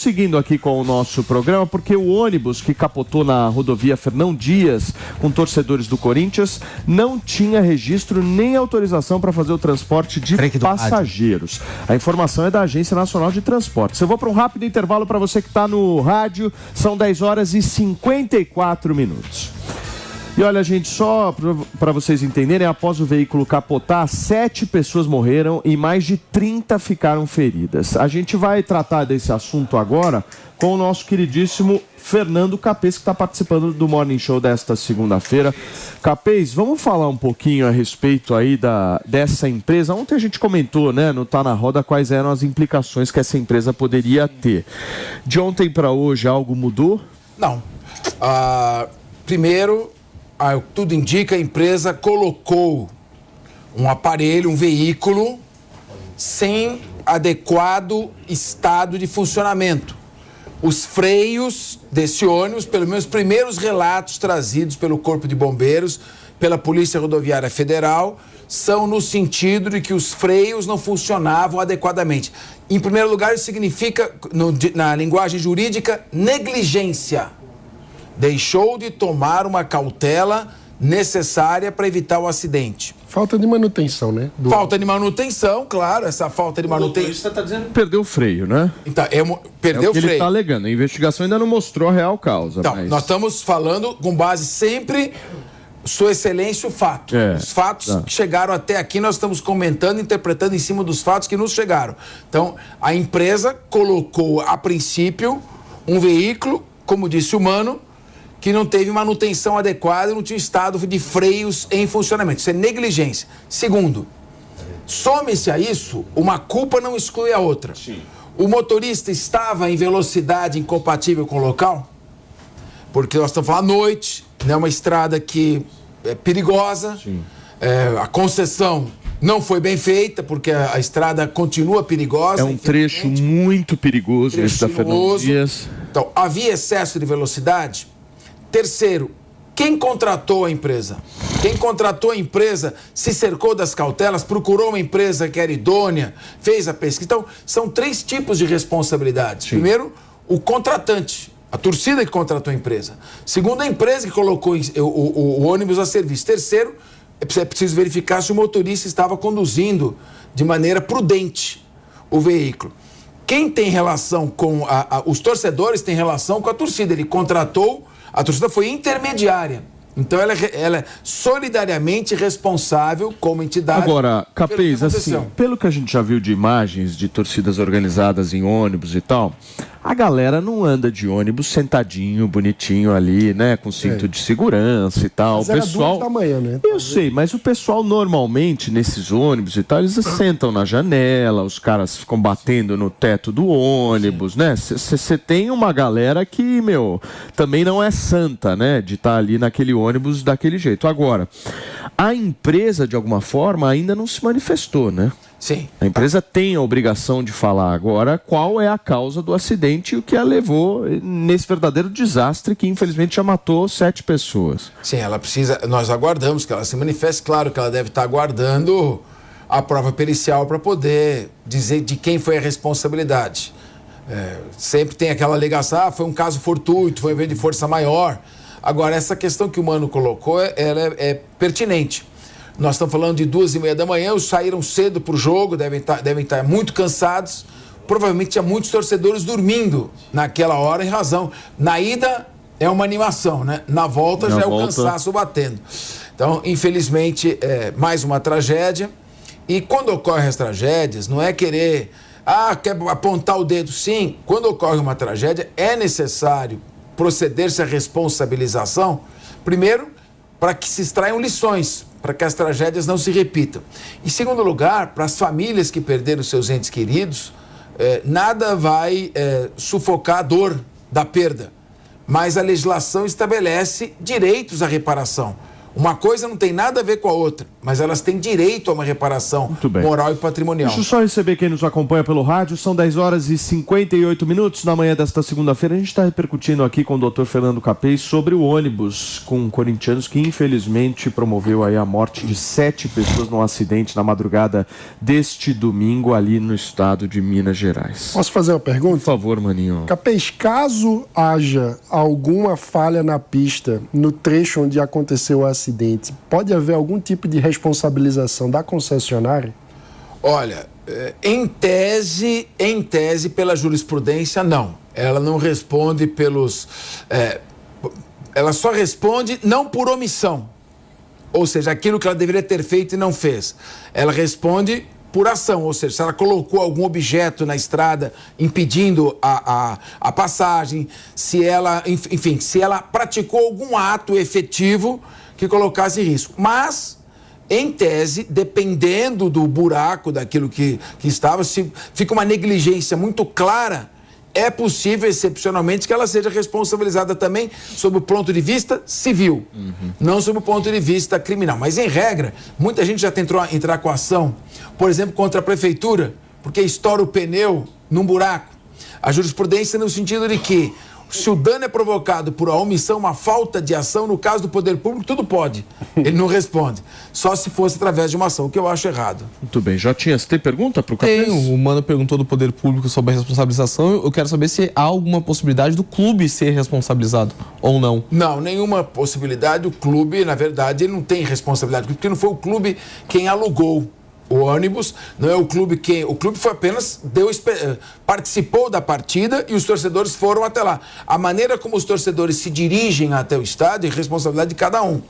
Seguindo aqui com o nosso programa, porque o ônibus que capotou na rodovia Fernão Dias com torcedores do Corinthians não tinha registro nem autorização para fazer o transporte de passageiros. A informação é da Agência Nacional de Transportes. Eu vou para um rápido intervalo para você que está no rádio. São 10 horas e 54 minutos. E olha, gente, só para vocês entenderem, após o veículo capotar, 7 pessoas morreram e mais de 30 ficaram feridas. A gente vai tratar desse assunto agora com o nosso queridíssimo Fernando Capês, que está participando do Morning Show desta segunda-feira. Capês, vamos falar um pouquinho a respeito aí dessa empresa. Ontem a gente comentou, né, no Tá na Roda, quais eram as implicações que essa empresa poderia ter. De ontem para hoje, algo mudou? Não. Primeiro, tudo indica, a empresa colocou um aparelho, um veículo, sem adequado estado de funcionamento. Os freios desse ônibus, pelo menos os primeiros relatos trazidos pelo Corpo de Bombeiros, pela Polícia Rodoviária Federal, são no sentido de que os freios não funcionavam adequadamente. Em primeiro lugar, isso significa, na linguagem jurídica, negligência. Deixou de tomar uma cautela necessária para evitar o acidente. Falta de manutenção, né? Falta de manutenção, claro, essa falta de manutenção. Você está dizendo que perdeu o freio, né? Então, perdeu o freio. Ele está alegando. A investigação ainda não mostrou a real causa. Então, nós estamos falando com base sempre, Sua Excelência, o fato. Os fatos que chegaram até aqui, nós estamos comentando, interpretando em cima dos fatos que nos chegaram. Então, a empresa colocou, a princípio, um veículo, como disse o Mano, que não teve manutenção adequada, não tinha estado de freios em funcionamento. Isso é negligência. Segundo, some-se a isso, uma culpa não exclui a outra. Sim. O motorista estava em velocidade incompatível com o local? Porque nós estamos falando à noite, né, uma estrada que é perigosa, a concessão não foi bem feita, porque a estrada continua perigosa. É um trecho muito perigoso, esse da Fernão Dias. Então, havia excesso de velocidade. Terceiro, quem contratou a empresa? Quem contratou a empresa se cercou das cautelas, procurou uma empresa que era idônea, fez a pesquisa. Então, são 3 tipos de responsabilidades. Sim. Primeiro, o contratante, a torcida que contratou a empresa. Segundo, a empresa que colocou o ônibus a serviço. Terceiro, é preciso verificar se o motorista estava conduzindo de maneira prudente o veículo. Quem tem relação com os torcedores tem relação com a torcida. Ele contratou, a torcida foi intermediária. Então ela é solidariamente responsável como entidade. Agora, Capês, assim, pelo que a gente já viu de imagens de torcidas organizadas em ônibus e tal, a galera não anda de ônibus sentadinho, bonitinho ali, né, com cinto de segurança e tal. Mas o pessoal, era 2 da manhã, né? Eu sei, mas o pessoal normalmente nesses ônibus e tal, eles sentam na janela, os caras ficam batendo no teto do ônibus, né? Você tem uma galera que, também não é santa, né, de estar ali naquele ônibus daquele jeito. Agora, a empresa, de alguma forma, ainda não se manifestou, né? Sim. A empresa tem a obrigação de falar agora qual é a causa do acidente e o que a levou nesse verdadeiro desastre que, infelizmente, já matou 7 pessoas. Sim, ela precisa... Nós aguardamos que ela se manifeste. Claro que ela deve estar aguardando a prova pericial para poder dizer de quem foi a responsabilidade. Sempre tem aquela alegação, foi um caso fortuito, foi um evento de força maior. Agora, essa questão que o Mano colocou, ela é pertinente. Nós estamos falando de 2h30 da manhã, eles saíram cedo para o jogo, devem estar muito cansados. Provavelmente tinha muitos torcedores dormindo naquela hora, em razão. Na ida é uma animação, né? Na volta já é o cansaço batendo. Então, infelizmente, mais uma tragédia. E quando ocorrem as tragédias, não é querer... quer apontar o dedo. Sim, quando ocorre uma tragédia, é necessário proceder-se à responsabilização, primeiro, para que se extraiam lições, para que as tragédias não se repitam. Em segundo lugar, para as famílias que perderam seus entes queridos, nada vai sufocar a dor da perda, mas a legislação estabelece direitos à reparação. Uma coisa não tem nada a ver com a outra. mas elas têm direito a uma reparação moral e patrimonial. Deixa eu só receber quem nos acompanha pelo rádio. São 10 horas e 58 minutos na manhã desta segunda-feira. A gente está repercutindo aqui com o Dr. Fernando Capês sobre o ônibus com corintianos que infelizmente promoveu aí a morte de 7 pessoas num acidente na madrugada deste domingo ali no estado de Minas Gerais. Posso fazer uma pergunta? Por favor, maninho. Capês, caso haja alguma falha na pista, no trecho onde aconteceu o acidente, pode haver algum tipo de responsabilização da concessionária? Olha, em tese, pela jurisprudência, não. Ela não responde pelos... ela só responde não por omissão. Ou seja, aquilo que ela deveria ter feito e não fez. Ela responde por ação, ou seja, se ela colocou algum objeto na estrada impedindo a passagem, se ela, enfim, se ela praticou algum ato efetivo que colocasse em risco. Mas... em tese, dependendo do buraco, daquilo que estava, se fica uma negligência muito clara, é possível, excepcionalmente, que ela seja responsabilizada também sob o ponto de vista civil, não sob o ponto de vista criminal. Mas, em regra, muita gente já tentou entrar com ação, por exemplo, contra a prefeitura, porque estoura o pneu num buraco. A jurisprudência no sentido de que, se o dano é provocado por uma omissão, uma falta de ação, no caso do poder público, tudo pode. Ele não responde. Só se fosse através de uma ação, o que eu acho errado. Muito bem. Jotinha, você tem pergunta para o Capês? Tenho. O Mano perguntou do poder público sobre a responsabilização. Eu quero saber se há alguma possibilidade do clube ser responsabilizado ou não. Não, nenhuma possibilidade. O clube, na verdade, ele não tem responsabilidade, porque não foi o clube quem alugou o ônibus, não é o clube quem... O clube foi apenas... participou da partida e os torcedores foram até lá. A maneira como os torcedores se dirigem até o estádio é responsabilidade de cada um.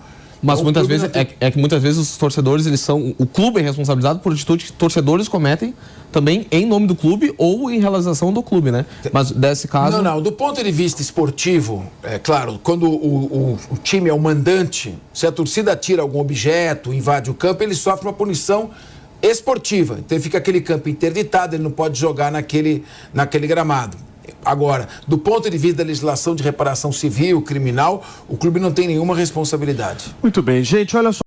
Mas então, muitas vezes é que muitas vezes os torcedores, eles são... O clube é responsabilizado por atitudes que torcedores cometem também em nome do clube ou em realização do clube, né? Mas desse caso... Não. Do ponto de vista esportivo, é claro, quando o time é o mandante, se a torcida tira algum objeto, invade o campo, ele sofre uma punição esportiva. Então fica aquele campo interditado, ele não pode jogar naquele gramado. Agora, do ponto de vista da legislação de reparação civil, criminal, o clube não tem nenhuma responsabilidade. Muito bem, gente, olha só.